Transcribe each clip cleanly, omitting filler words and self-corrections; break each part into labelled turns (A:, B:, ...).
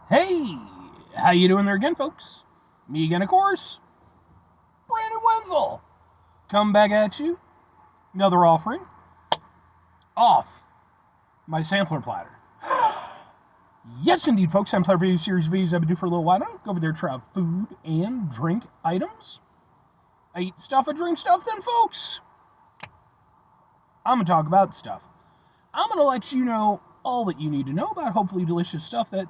A: Hey, how you doing there again, folks? Me again, of course, Brandon Wenzel. Come back at you, another offering, off my sampler platter. Yes, indeed, folks, sampler video series videos I've been doing for a little while now. Go over there, try out food and drink items. I eat stuff, I drink stuff, then, folks, I'm going to talk about stuff. I'm going to let you know all that you need to know about hopefully delicious stuff that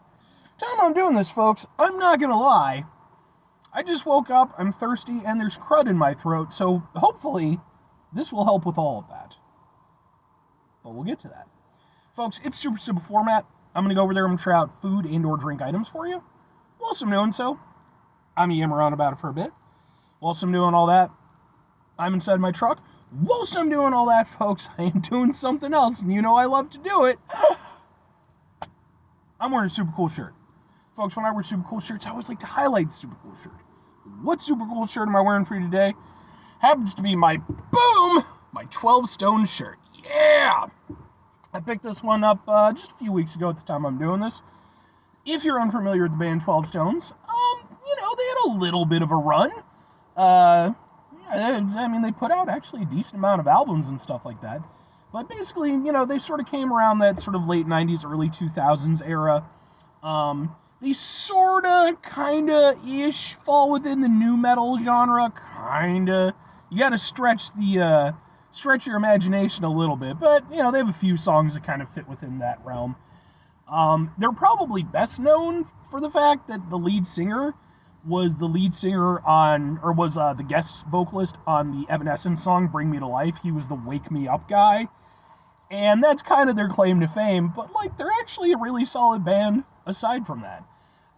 A: time I'm doing this, folks, I'm not gonna lie, I just woke up, I'm thirsty, and there's crud in my throat, so hopefully this will help with all of that. But we'll get to that. Folks, it's super simple format. I'm gonna go over there, I'm gonna try out food and or drink items for you. Whilst I'm doing so, I'm yammering on about it for a bit. Whilst I'm doing all that, I'm inside my truck. Whilst I'm doing all that, folks, I am doing something else, and you know I love to do it. I'm wearing a super cool shirt. Folks, when I wear super cool shirts, I always like to highlight the super cool shirt. What super cool shirt am I wearing for you today? Happens to be my 12 Stone shirt. Yeah! I picked this one up just a few weeks ago at the time I'm doing this. If you're unfamiliar with the band 12 Stones, they had a little bit of a run. They put out actually a decent amount of albums and stuff like that. But basically, they sort of came around that sort of late 90s, early 2000s era. They sorta, kinda-ish fall within the nu metal genre, kinda. You gotta stretch your imagination a little bit, but, they have a few songs that kind of fit within that realm. They're probably best known for the fact that the lead singer was the guest vocalist on the Evanescence song, Bring Me to Life. He was the Wake Me Up guy. And that's kind of their claim to fame, but, they're actually a really solid band aside from that.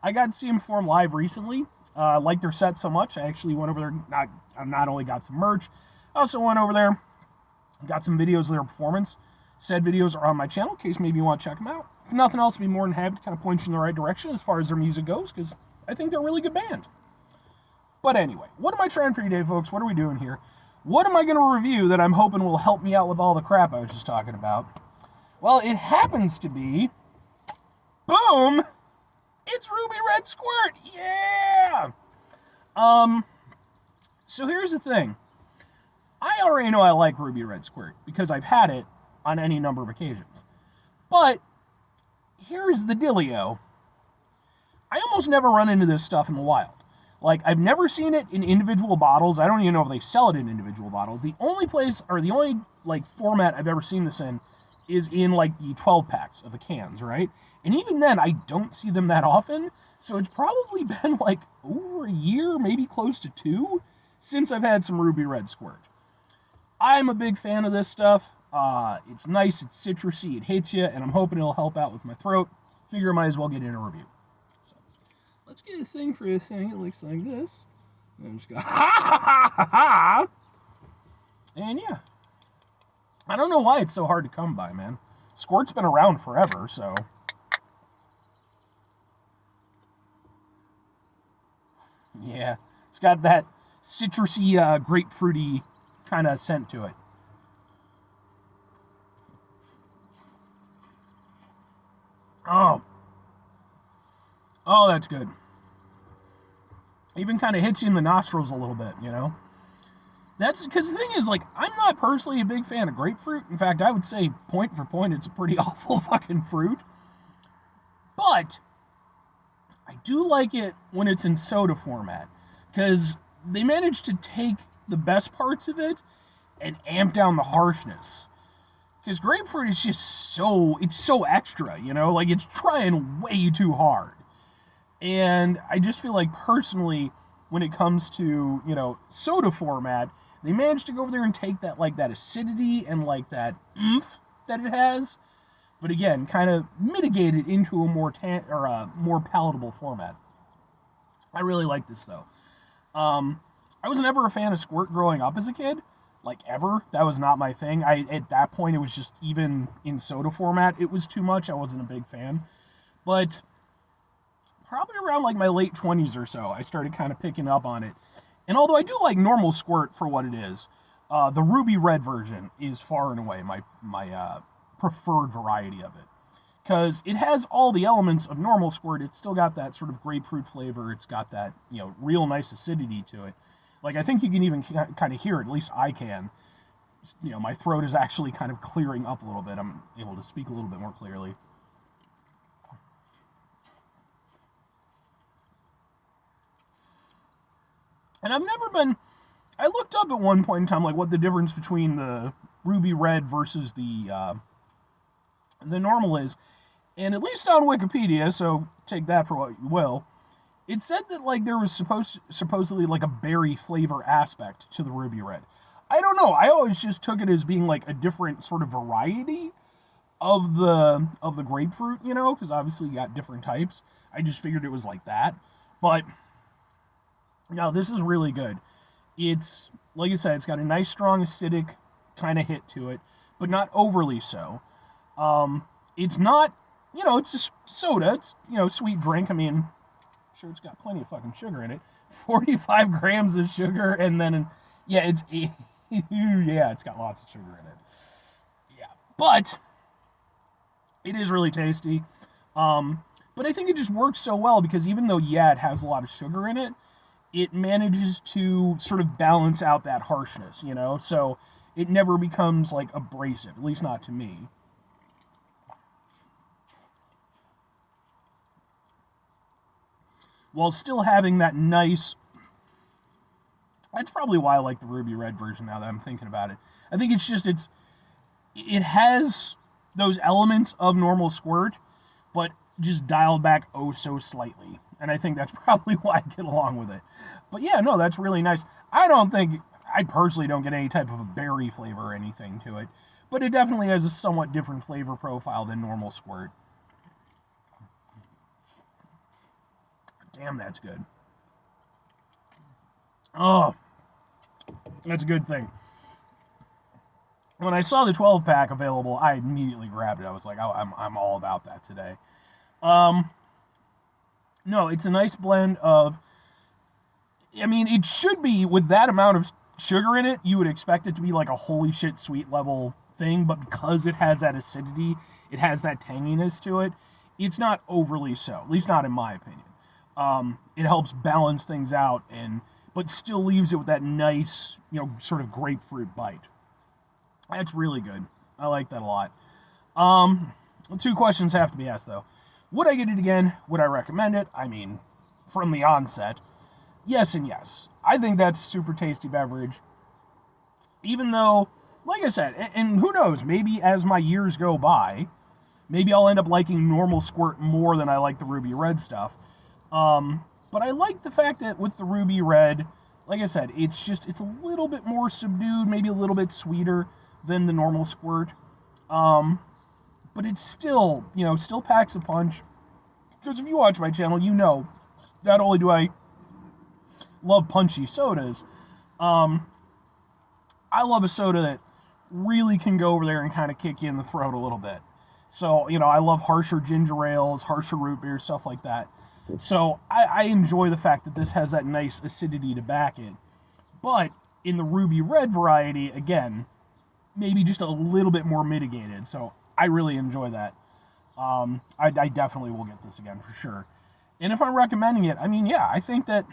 A: I got to see them perform live recently. I liked their set so much, I actually went over there, not only got some merch, I also went over there, got some videos of their performance. Said videos are on my channel, in case maybe you want to check them out. If nothing else, I'd be more than happy to kind of point you in the right direction as far as their music goes, because I think they're a really good band. But anyway, what am I trying for you today, folks? What are we doing here? What am I going to review that I'm hoping will help me out with all the crap I was just talking about? Well, it happens to be, boom, it's Ruby Red Squirt, yeah! So here's the thing. I already know I like Ruby Red Squirt, because I've had it on any number of occasions. But, here's the dealio. I almost never run into this stuff in the wild. I've never seen it in individual bottles. I don't even know if they sell it in individual bottles. The only place, or the only, format I've ever seen this in is in, the 12 packs of the cans, right? And even then, I don't see them that often. So it's probably been, over a year, maybe close to 2, since I've had some Ruby Red Squirt. I'm a big fan of this stuff. It's nice, it's citrusy, it hits you, and I'm hoping it'll help out with my throat. Figure I might as well get in a review. Let's get a thing for a thing. It looks like this. And I'm just go, ha ha ha ha ha. And yeah. I don't know why it's so hard to come by, man. Squirt's been around forever, so. Yeah. It's got that citrusy, grapefruity kind of scent to it. Oh, that's good. Even kind of hits you in the nostrils a little bit, That's because the thing is, I'm not personally a big fan of grapefruit. In fact, I would say point for point, it's a pretty awful fucking fruit. But I do like it when it's in soda format, because they managed to take the best parts of it and amp down the harshness. Because grapefruit is just it's so extra, it's trying way too hard. And I just feel like personally, when it comes to, soda format, they managed to go over there and take that, that acidity and, that oomph that it has, but again, kind of mitigate it into a more palatable format. I really like this, though. I was never a fan of Squirt growing up as a kid, ever. That was not my thing. At that point, it was just, even in soda format, it was too much. I wasn't a big fan. But probably around my late 20s or so, I started kind of picking up on it. And although I do like normal Squirt for what it is, the Ruby Red version is far and away my preferred variety of it. because it has all the elements of normal squirt. It's still got that sort of grapefruit flavor. It's got that, real nice acidity to it. Like, I think you can even kind of hear it, at least I can. My throat is actually kind of clearing up a little bit. I'm able to speak a little bit more clearly. And I looked up at one point in time, like, what the difference between the Ruby Red versus the normal is. And at least on Wikipedia, so take that for what you will, it said that, like, there was supposedly, like, a berry flavor aspect to the Ruby Red. I don't know. I always just took it as being, like, a different sort of variety of the grapefruit, because obviously you got different types. I just figured it was like that. But no, this is really good. It's, like I said, it's got a nice, strong, acidic kind of hit to it, but not overly so. It's not, it's a soda. It's, sweet drink. I mean, I'm sure it's got plenty of fucking sugar in it. 45 grams of sugar, and then, yeah, it's got lots of sugar in it. Yeah, but it is really tasty. But I think it just works so well because even though, it has a lot of sugar in it, it manages to sort of balance out that harshness, so it never becomes, like, abrasive, at least not to me. While still having that nice... That's probably why I like the Ruby Red version now that I'm thinking about it. I think it's just, it has those elements of normal squirt, but just dialed back oh so slightly. And I think that's probably why I get along with it. But yeah, no, that's really nice. I personally don't get any type of a berry flavor or anything to it, but it definitely has a somewhat different flavor profile than normal squirt. Damn, that's good. Oh, that's a good thing. When I saw the 12-pack available, I immediately grabbed it. I was like, oh, I'm all about that today. No, it's a nice blend of... I mean, it should be, with that amount of sugar in it, you would expect it to be like a holy shit sweet level thing, but because it has that acidity, it has that tanginess to it, it's not overly so, at least not in my opinion. It helps balance things out, but still leaves it with that nice, sort of grapefruit bite. That's really good. I like that a lot. 2 questions have to be asked, though. Would I get it again? Would I recommend it? I mean, from the onset, yes and yes. I think that's a super tasty beverage. Even though, like I said, and who knows, maybe as my years go by, maybe I'll end up liking normal squirt more than I like the Ruby Red stuff. But I like the fact that with the Ruby Red, like I said, it's a little bit more subdued, maybe a little bit sweeter than the normal squirt. But it's still, still packs a punch. Because if you watch my channel, not only do I love punchy sodas, I love a soda that really can go over there and kind of kick you in the throat a little bit. So, I love harsher ginger ales, harsher root beer, stuff like that. So, I enjoy the fact that this has that nice acidity to back it. But in the Ruby Red variety, again, maybe just a little bit more mitigated. So, I really enjoy that. I definitely will get this again for sure. And if I'm recommending it, I mean, yeah, I think that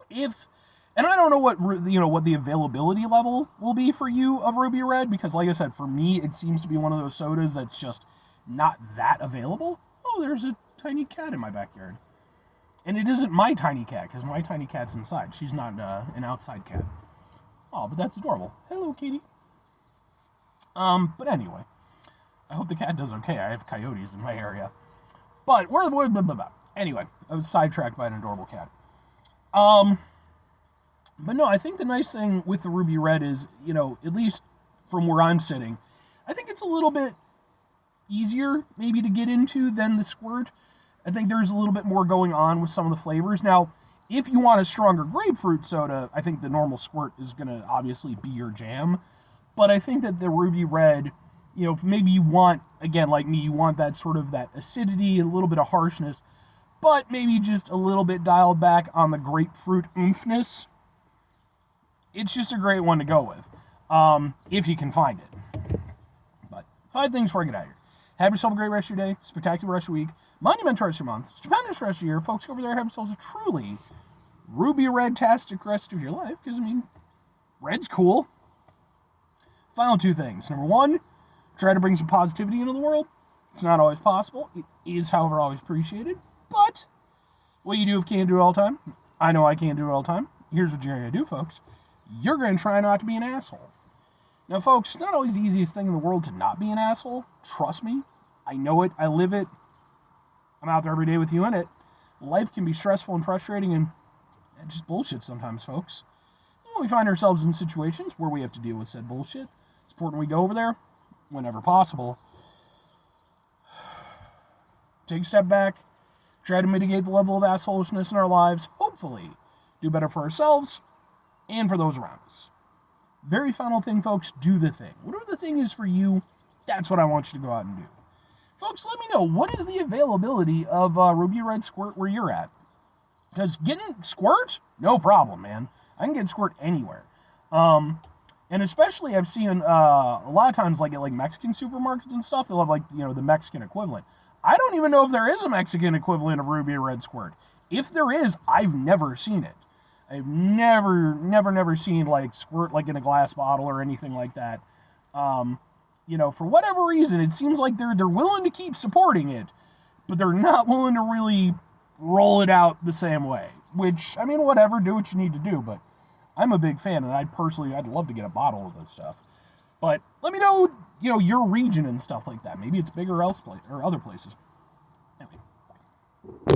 A: and I don't know what the availability level will be for you of Ruby Red, because like I said, for me, it seems to be one of those sodas that's just not that available. Oh, there's a tiny cat in my backyard. And it isn't my tiny cat, because my tiny cat's inside. She's not an outside cat. Oh, but that's adorable. Hello, kitty. But anyway, I hope the cat does okay. I have coyotes in my area. But anyway, I was sidetracked by an adorable cat. But no, I think the nice thing with the Ruby Red is, at least from where I'm sitting, I think it's a little bit easier maybe to get into than the Squirt. I think there's a little bit more going on with some of the flavors. Now, if you want a stronger grapefruit soda, I think the normal Squirt is going to obviously be your jam. But I think that the Ruby Red, maybe you want, again, like me, you want that sort of that acidity, a little bit of harshness, but maybe just a little bit dialed back on the grapefruit oomphness. It's just a great one to go with, if you can find it. But 5 things before I get out of here. Have yourself a great rest of your day, spectacular rest of your week, monumental rest of your month, stupendous rest of your year. Folks over there have themselves a truly Ruby Red-tastic rest of your life, because, I mean, red's cool. Final two things. Number one, try to bring some positivity into the world. It's not always possible. It is, however, always appreciated. But what you do if you can't do it all the time, I know I can't do it all the time. Here's what you're going to do, folks. You're going to try not to be an asshole. Now, folks, it's not always the easiest thing in the world to not be an asshole. Trust me. I know it. I live it. I'm out there every day with you in it. Life can be stressful and frustrating and just bullshit sometimes, folks. We find ourselves in situations where we have to deal with said bullshit. It's important we go over there whenever possible. Take a step back. Try to mitigate the level of assholishness in our lives. Hopefully, do better for ourselves and for those around us. Very final thing, folks, do the thing. Whatever the thing is for you, that's what I want you to go out and do. Folks, let me know, what is the availability of Ruby Red Squirt where you're at? Because getting Squirt, no problem, man. I can get Squirt anywhere. And especially I've seen a lot of times, like at Mexican supermarkets and stuff, they'll have the Mexican equivalent. I don't even know if there is a Mexican equivalent of Ruby Red Squirt. If there is, I've never seen it. I've never seen Squirt in a glass bottle or anything like that. For whatever reason, it seems like they're willing to keep supporting it, but they're not willing to really roll it out the same way. Which, I mean, whatever, do what you need to do, but I'm a big fan, and I'd love to get a bottle of this stuff. But let me know, your region and stuff like that. Maybe it's bigger or other places. Anyway, bye.